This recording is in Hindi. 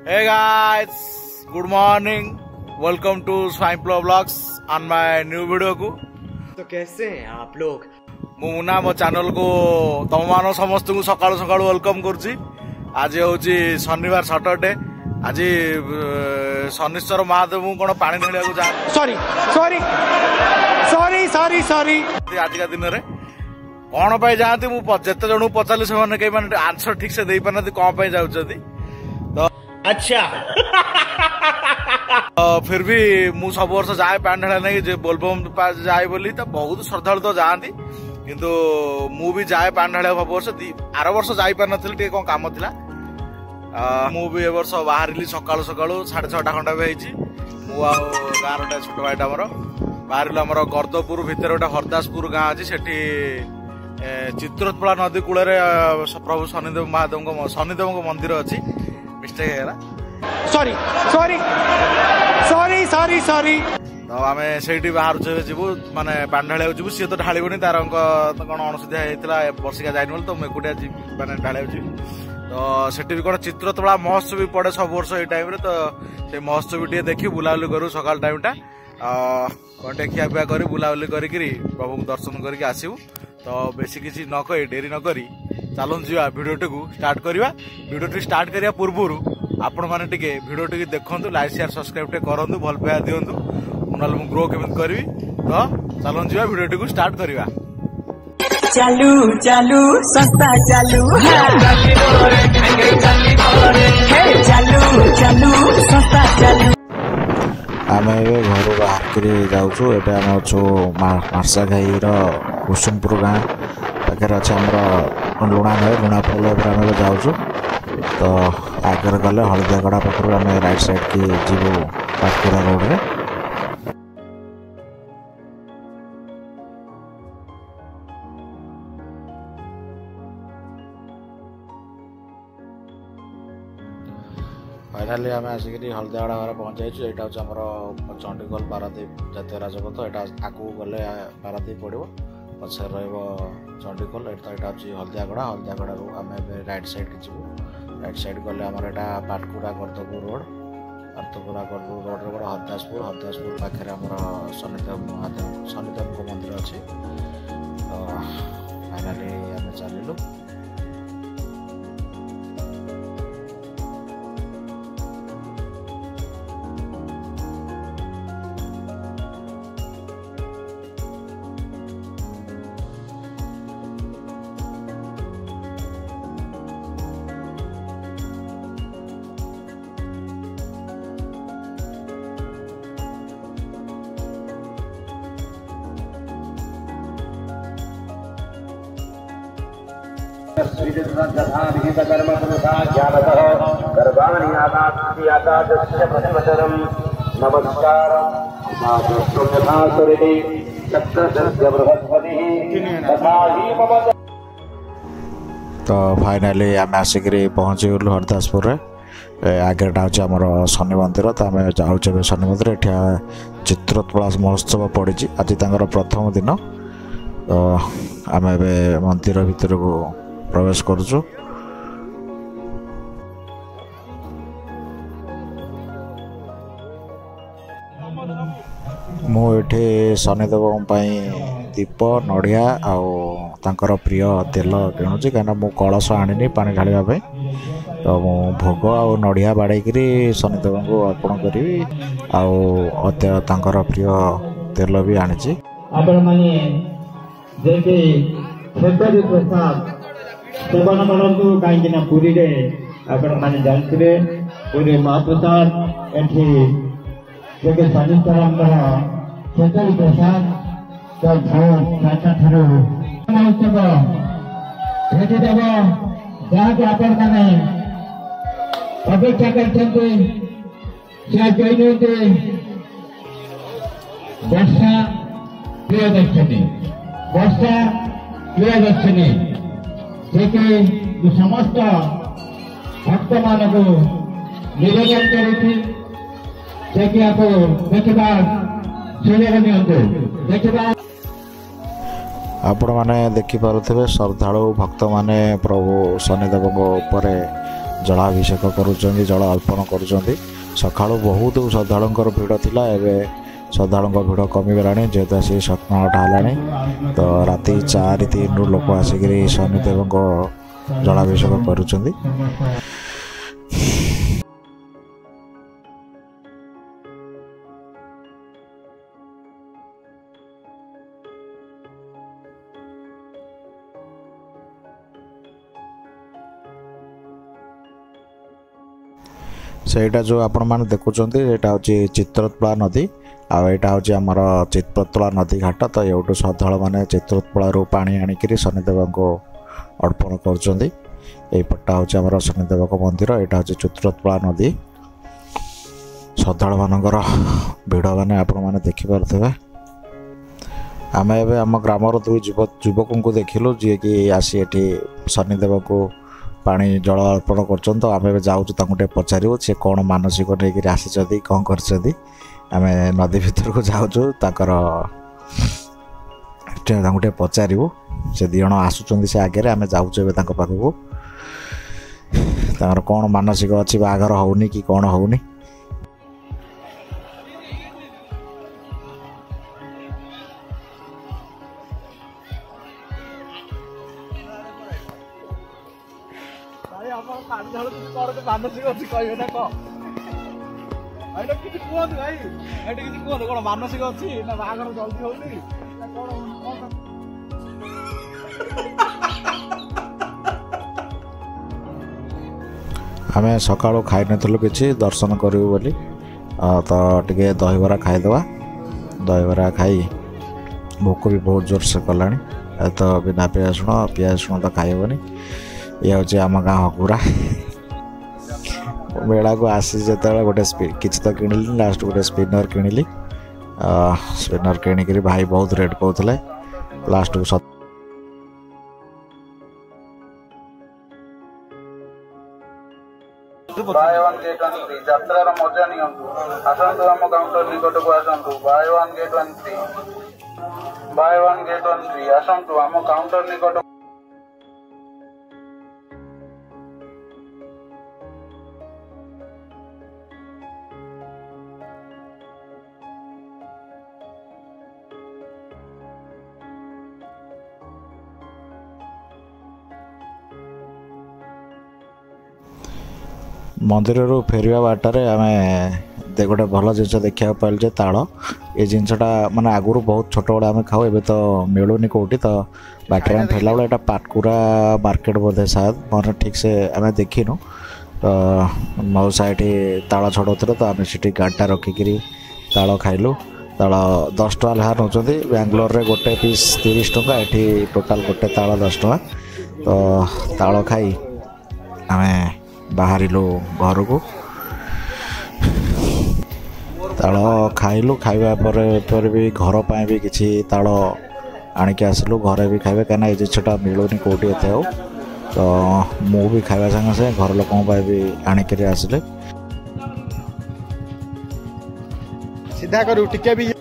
Hey guys, good morning. Welcome to Swamplo Vlogs on my new video को। तो कैसे हैं आप लोग? मुना मो चैनल को तुम मान समस्त को सकाळु सकाळु वेलकम करछि। आज होची शनिवार सैटरडे। आज शनिश्चर महादेव कोन पानी ढलिया को जा sorry sorry sorry sorry sorry आज का दिन रे कोन पाई जाती मु जते जणु पचाली से माने के माने आंसर ठीक से देई पाना कोन पाई जाउछथि तो अच्छा फिर भी मु सब वर्ष जाए पानी ढाला नहीं जे बोलबम जाए बोली तो बहुत श्रद्धालु तो जाती किंतु मु भी जाए पानी ढाला सब वर्ष आर वर्ष जाई पार नथिल टे कोन काम थिला मु भी ए वर्ष बाहरिली सकाळु सकाळु 6:30 खंडा भी ହେଇଛି मु आ गाँ रोटे छोट भाईटा मोर बाहरिलु हमर गर्दपुर भितर गोटे हरदासपुर गाँ अछि सेठी चित्रोत्पला नदी कूल प्रभु शनिदेव महादेव मंदिर अच्छी मिस्टेक है sorry sorry sorry sorry sorry तो आम से बाहर जीवु माने पानी ढालिया जीवु सी तो ढालबनी तार कौन अणुसुधिया होता वर्षिका जाए तो मुझे एकुटिया माने ढालिया जी तो सेठी भी कौन चित्रोत्पला महोत्सव भी पड़े सब वर्ष ये टाइम तो से महोत्सव टे देखी बुलाबुली करूँ सकाल टाइमटा कौन टे खियापिया कर बुलाबुली करी प्रभु दर्शन करके आसबू तो बेसी किसी न कही डेरी न करी चलूँ जा भिडियोटी को स्टार्ट करवा भिडियोटी स्टार्ट करने पूर्व आपण मैंने टिके भिडियोटी देखूँ लाइक शेयर सब्सक्राइब टे करूँ भल पाया दिंतु ना ग्रो केमी करी तो चलूँ जा भिडियोटी को स्टार्ट करवा चालू चालू सस्ता चालू चालू चालू सस्ता चालू आम घर बाहर जाऊँ ये आम अच्छु मार्सा घाई कुसुमपुर गाँ पाखे अच्छे आम लुणा नई लुणा पोल आम जाऊँ तो आगे गले हलदियागड़ा पाखर आम राइट साइड की जीवु पाटकुरा रोड रे फाइनाली आम आसिक हलदियागड़ा घर पहुँच जाइए यहाँ हूँ चंडीगढ़ पारादीप जातीय राजपथ यहाँ आगू गले पारादीप पड़ो पचे चंडीगढ़ यहाँ हूँ हलदियागड़ा आम राइट साइड की जीवु राइट साइड गले आम यहाँ पाटकुरा गर्दपुर रोड गर्दपुर रोड गोटे हरदासपुर पाखे शनिदेव मंदिर अच्छी तो फाइनाली आम चलू तो फाइनाली आम आसिक पहुँची गलु हरदासपुर आगे हूँ आम शनि मंदिर तो आम जाऊे शनि मंदिर ये चित्रोत्पला महोत्सव पड़ी आज प्रथम दिन तो आम ए मंदिर भितर को प्रवेश करुचु मुझे शनिदेव दीप नड़िया आर प्रिय तेल किणुची कहीं मु कलश आनी पानी ढालवाई तो मु भोग आ नड़िया बाड़ेकरी शनिदेव को अर्पण करी प्रिय तेल भी आनी जैसे खेतरी प्रसाद सेवन करूँ कहीं पुरी मैंने जानते पुरी महाप्रसाद एठी जैसे शनिश्चर खेतरी प्रसाद तो भोग उत्सव भेटिदेव जहाँकि आपण मैंने अपेक्षा करते वर्षा प्रियदर्शनी वर्षा प्रियदर्शनी जे समस्त भक्त मान को निवेदन करुच्ची देखा सुयोग नि देखा आपण मैंने देखिपे श्रद्धालु भक्त माने प्रभु शनिदेव उपर जलाभिषेक करुँच जल अर्पण करुँच सका बहुत श्रद्धालुंर भिड़ थिला एबे श्रद्धालुंर भिड़ कमिगला जेहेतु आसी 7-8 हेलानी तो राति 4-3 लोक आसिक शनिदेव जलाभिषेक करुँच सेटा जो आपण मैंने देखुं यहाँ हूँ चित्रोत्पला नदी आईटा हूँ आमर चित्रोत्पला नदी घाट तो ये श्रद्धालु मैंने चित्रोत्पला पा आणिक शनिदेव को अर्पण करपटा हूँ आमर शनिदेव मंदिर यहाँ हूँ चित्रोत्पला नदी श्रद्धालु मानकर भिड़ मैंने आपण मैंने देखिपे आम एवं आम ग्रामर 2 युवक को देखिलु जी कि आसी एटी शनिदेव को पानी जल अर्पण कर तो आम जाऊँ पचारू सी कौन मानसिक नहीं आसी कौन कर नदी भीतर को जाऊँ पचारू से दी जन आसुँच से आगे आम जाऊँ पाखक कौन मानसिक अच्छी बाघर होनी कि कौन होनी मानसिक अच्छी कहे ना कौन भाई कौन मानसिक अच्छी ना बाहर जल्दी होनी आम सका खाई नथिलु किछि दर्शन करूँ बोली तो टिके दहीबरा खाईदे दहीबरा खाई भोक भी बहुत जोर से कलानी तो बिना पियाज तो खाइबनी ये हूँ आम गाँ हकुरा मेला को आसी जो गोटे किसी तो किणिली लास्ट गोटे स्पिनर किणिली स्पिनर किणिक भाई बहुत रेट कहते लास्ट को buy one get one free यात्रार मजा नियंतु आसंतु आम काउंटर निकट को आसंतु buy one get one free buy one get one free आसंतु आम काउंटर निकट मंदिर फेरवा बाटर आम गोटे भल जिन देखा पाइल ताल ये जिनटा माने आगुरी बहुत छोट बड़े आम खाऊ ए तो मिलूनी कौटी तो बाटर आम फेरला बेला पाटकुरा मार्केट बोधे शायद मन ठीक से आम देखिनु तो मौसा ये ताल छड़ौते तो आम से गाड़टा रखिकी ताल खाइलु ताल 10 टका लेखा नौ बेंगलोर में गोटे पीस 30 टका ये टोटाल गोटे ताल 10 टका तो ताल खाई आम बाहरिलु घर को ताल खाइलु खाइबा पर भी घर पर भी किसी ताल आणिक आसिलु घरे भी खाइबे कहीं ये जिनटा मिलूनी कौटी एत हो तो मु भी खाइबा संगे से घर लोक भी आणिक आसिले सीधा करू टिके भी